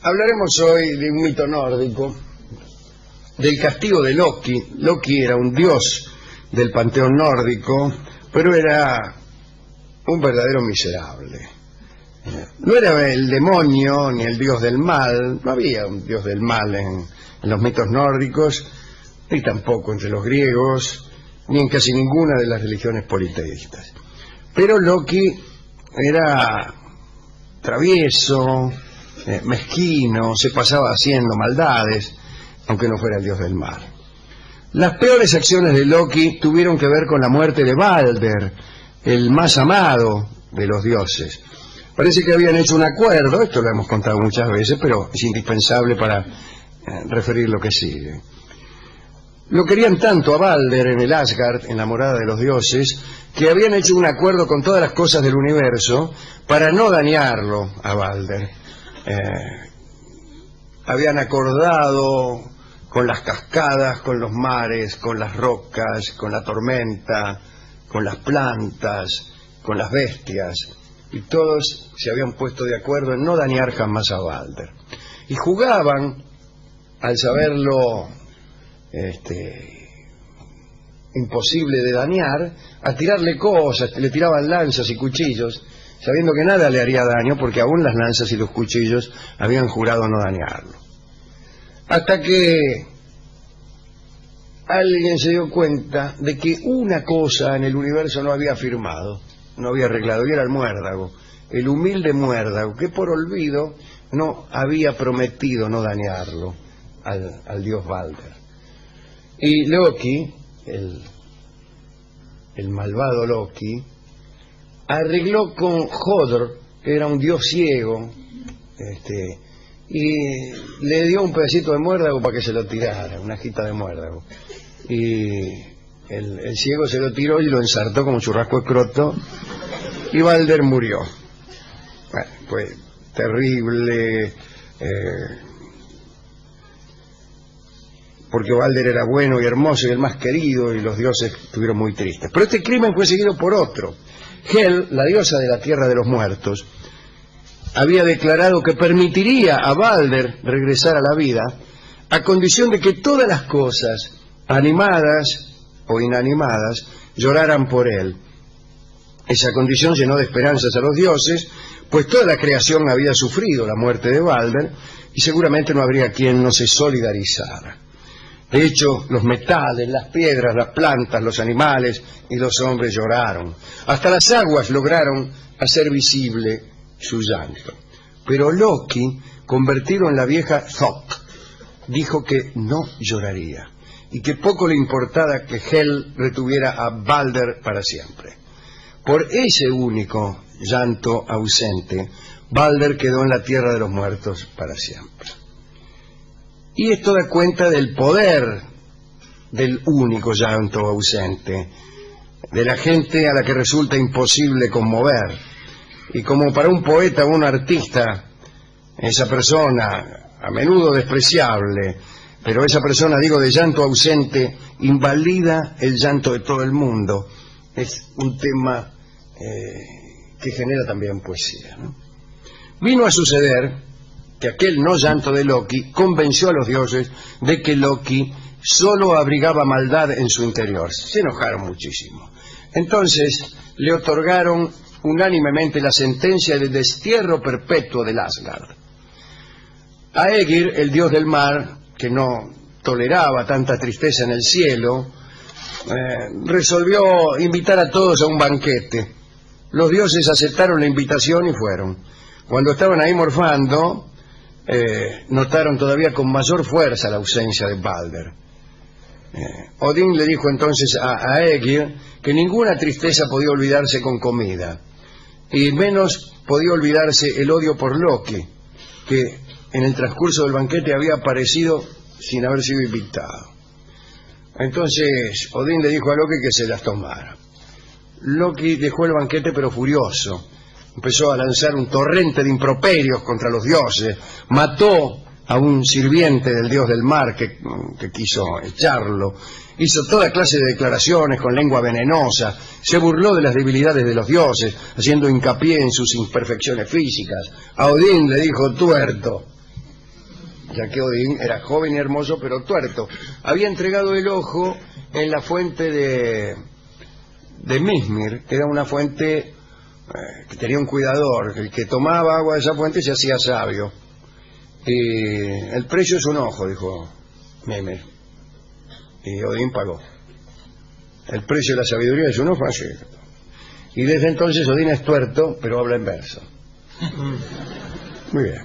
Hablaremos hoy de un mito nórdico, del castigo de Loki. Loki era un dios del panteón nórdico, pero era un verdadero miserable. No era el demonio ni el dios del mal, no había un dios del mal en los mitos nórdicos, ni tampoco entre los griegos, ni en casi ninguna de las religiones politeístas. Pero Loki era travieso, mezquino, se pasaba haciendo maldades, aunque no fuera el dios del mal. Las peores acciones de Loki tuvieron que ver con la muerte de Balder, el más amado de los dioses. Parece que habían hecho un acuerdo, esto lo hemos contado muchas veces, pero es indispensable para referir lo que sigue. Lo querían tanto a Balder en el Asgard, en la morada de los dioses, que habían hecho un acuerdo con todas las cosas del universo para no dañarlo a Balder. Habían acordado con las cascadas, con los mares, con las rocas, con la tormenta, con las plantas, con las bestias, y todos se habían puesto de acuerdo en no dañar jamás a Balder. Y jugaban, al saberlo imposible de dañar, a tirarle cosas, le tiraban lanzas y cuchillos, sabiendo que nada le haría daño, porque aún las lanzas y los cuchillos habían jurado no dañarlo. Hasta que alguien se dio cuenta de que una cosa en el universo no había firmado, no había arreglado, y era el muérdago, el humilde muérdago, que por olvido no había prometido no dañarlo al dios Balder. Y Loki, el malvado Loki, arregló con Hodor, que era un dios ciego, y le dio un pedacito de muérdago para que se lo tirara, una hojita de muérdago. Y el ciego se lo tiró y lo ensartó como churrasco escroto, y Balder murió. Bueno, fue terrible, porque Balder era bueno y hermoso y el más querido, y los dioses estuvieron muy tristes. Pero este crimen fue seguido por otro. Hel, la diosa de la tierra de los muertos, había declarado que permitiría a Balder regresar a la vida a condición de que todas las cosas, animadas o inanimadas, lloraran por él. Esa condición llenó de esperanzas a los dioses, pues toda la creación había sufrido la muerte de Balder y seguramente no habría quien no se solidarizara. De hecho, los metales, las piedras, las plantas, los animales y los hombres lloraron. Hasta las aguas lograron hacer visible su llanto. Pero Loki, convertido en la vieja Thok, dijo que no lloraría y que poco le importaba que Hel retuviera a Balder para siempre. Por ese único llanto ausente, Balder quedó en la tierra de los muertos para siempre. Y esto da cuenta del poder del único llanto ausente, de la gente a la que resulta imposible conmover. Y como para un poeta o un artista, esa persona, a menudo despreciable, pero esa persona, digo, de llanto ausente, invalida el llanto de todo el mundo. Es un tema que genera también poesía, ¿no? Vino a suceder que aquel no llanto de Loki convenció a los dioses de que Loki solo abrigaba maldad en su interior. Se enojaron muchísimo. Entonces le otorgaron unánimemente la sentencia de destierro perpetuo del Asgard. Aegir, el dios del mar, que no toleraba tanta tristeza en el cielo, resolvió invitar a todos a un banquete. Los dioses aceptaron la invitación y fueron. Cuando estaban ahí morfando, notaron todavía con mayor fuerza la ausencia de Balder. Odín le dijo entonces a Aegir que ninguna tristeza podía olvidarse con comida, y menos podía olvidarse el odio por Loki, que en el transcurso del banquete había aparecido sin haber sido invitado. Entonces Odín le dijo a Loki que se las tomara. Loki dejó el banquete pero furioso. Empezó a lanzar un torrente de improperios contra los dioses, mató a un sirviente del dios del mar que quiso echarlo, hizo toda clase de declaraciones con lengua venenosa, se burló de las debilidades de los dioses, haciendo hincapié en sus imperfecciones físicas. A Odín le dijo: tuerto, ya que Odín era joven y hermoso pero tuerto. Había entregado el ojo en la fuente de Mísmir, que era una fuente que tenía un cuidador. El que tomaba agua de esa fuente se hacía sabio. Y el precio es un ojo, dijo Mísmir. Y Odín pagó. El precio de la sabiduría es un ojo, así. Y desde entonces Odín es tuerto, pero habla en verso. Muy bien.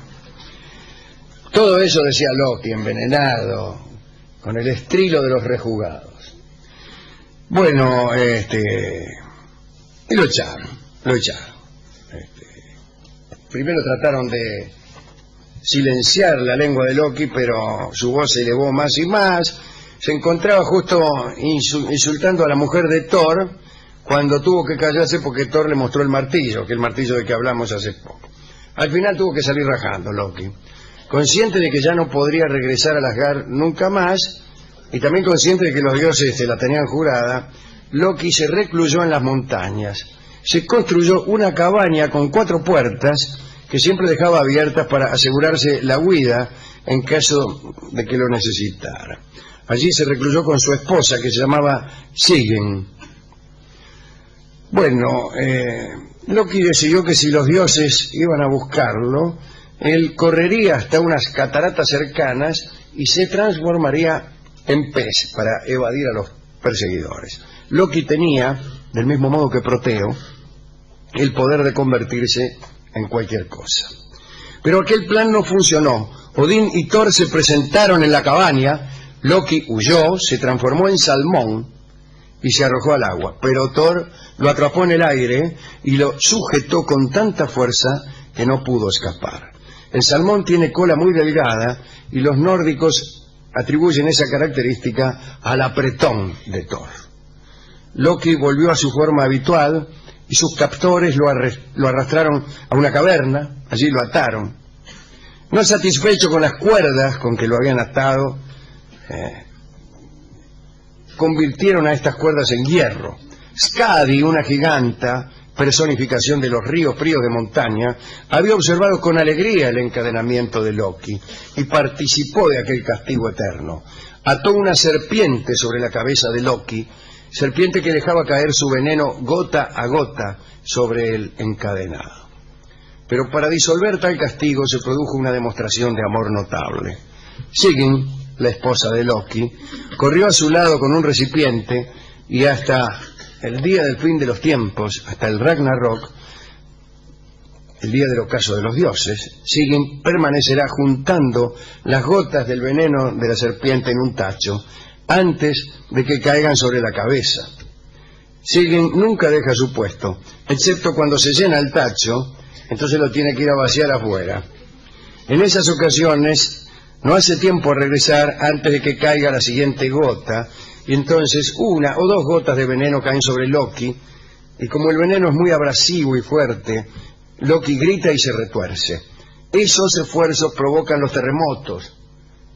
Todo eso decía Loki, envenenado, con el estrilo de los rejugados. Bueno, y lo echaron. Primero trataron de silenciar la lengua de Loki, pero su voz se elevó más y más. Se encontraba justo insultando a la mujer de Thor, cuando tuvo que callarse porque Thor le mostró el martillo, que el martillo de que hablamos hace poco. Al final tuvo que salir rajando Loki, consciente de que ya no podría regresar a Asgard nunca más, y también consciente de que los dioses se la tenían jurada. Loki se recluyó en las montañas. Se construyó una cabaña con 4 puertas que siempre dejaba abiertas para asegurarse la huida en caso de que lo necesitara. Allí se recluyó con su esposa, que se llamaba Sigyn. Bueno, Loki decidió que si los dioses iban a buscarlo, él correría hasta unas cataratas cercanas y se transformaría en pez para evadir a los perseguidores. Loki tenía, del mismo modo que Proteo, el poder de convertirse en cualquier cosa. Pero aquel plan no funcionó. Odín y Thor se presentaron en la cabaña. Loki huyó, se transformó en salmón y se arrojó al agua. Pero Thor lo atrapó en el aire y lo sujetó con tanta fuerza que no pudo escapar. El salmón tiene cola muy delgada y los nórdicos atribuyen esa característica al apretón de Thor. Loki volvió a su forma habitual y sus captores lo arrastraron a una caverna. Allí lo ataron. No satisfecho con las cuerdas con que lo habían atado, convirtieron a estas cuerdas en hierro. Skadi, una giganta, personificación de los ríos fríos de montaña, había observado con alegría el encadenamiento de Loki y participó de aquel castigo eterno. Ató una serpiente sobre la cabeza de Loki, serpiente que dejaba caer su veneno gota a gota sobre el encadenado. Pero para disolver tal castigo se produjo una demostración de amor notable. Sigyn, la esposa de Loki, corrió a su lado con un recipiente y hasta el día del fin de los tiempos, hasta el Ragnarok, el día del ocaso de los dioses, Sigyn permanecerá juntando las gotas del veneno de la serpiente en un tacho antes de que caigan sobre la cabeza. Sigyn nunca deja su puesto, excepto cuando se llena el tacho, entonces lo tiene que ir a vaciar afuera. En esas ocasiones no hace tiempo a regresar antes de que caiga la siguiente gota, y entonces 1 o 2 gotas de veneno caen sobre Loki, y como el veneno es muy abrasivo y fuerte, Loki grita y se retuerce. Esos esfuerzos provocan los terremotos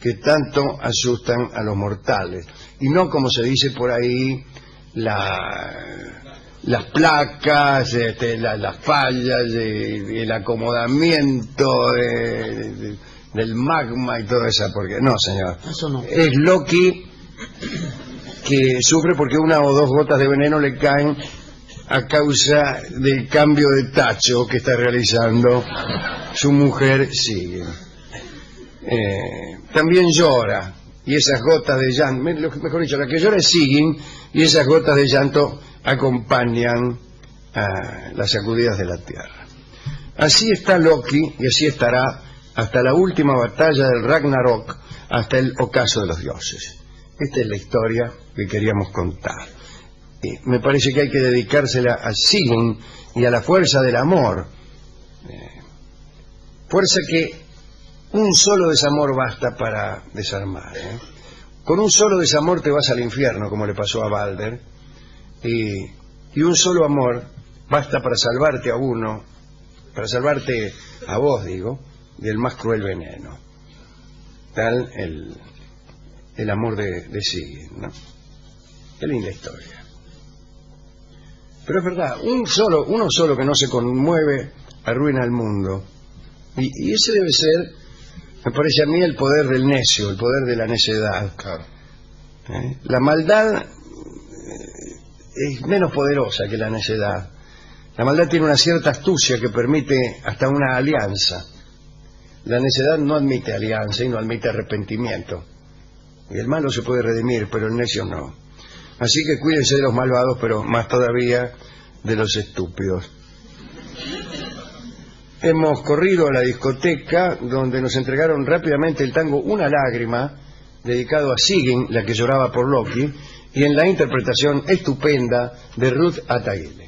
que tanto asustan a los mortales, y no, como se dice por ahí, las placas, las fallas, el acomodamiento del magma y todo eso, porque no, señor, eso no. Es Loki que sufre porque 1 o 2 gotas de veneno le caen a causa del cambio de tacho que está realizando su mujer Sigyn. También llora, y esas gotas de llanto, mejor dicho, la que llora es Sigyn, y esas gotas de llanto acompañan a las sacudidas de la tierra. Así está Loki, y así estará hasta la última batalla del Ragnarok, hasta el ocaso de los dioses. Esta es la historia que queríamos contar. Me parece que hay que dedicársela a Sigyn y a la fuerza del amor. Fuerza que un solo desamor basta para desarmar. Con un solo desamor te vas al infierno, como le pasó a Balder, y un solo amor basta para salvarte a uno, para salvarte a vos, digo, del más cruel veneno. Tal el amor de Sigyn, ¿no? Qué linda historia. Pero es verdad, uno solo que no se conmueve arruina el mundo. Y ese debe ser Me parece a mí el poder del necio, el poder de la necedad. Claro. La maldad es menos poderosa que la necedad. La maldad tiene una cierta astucia que permite hasta una alianza. La necedad no admite alianza y no admite arrepentimiento. Y el malo se puede redimir, pero el necio no. Así que cuídense de los malvados, pero más todavía de los estúpidos. Hemos corrido a la discoteca, donde nos entregaron rápidamente el tango Una lágrima, dedicado a Sigyn, la que lloraba por Loki, y en la interpretación estupenda de Ruth Ataguile.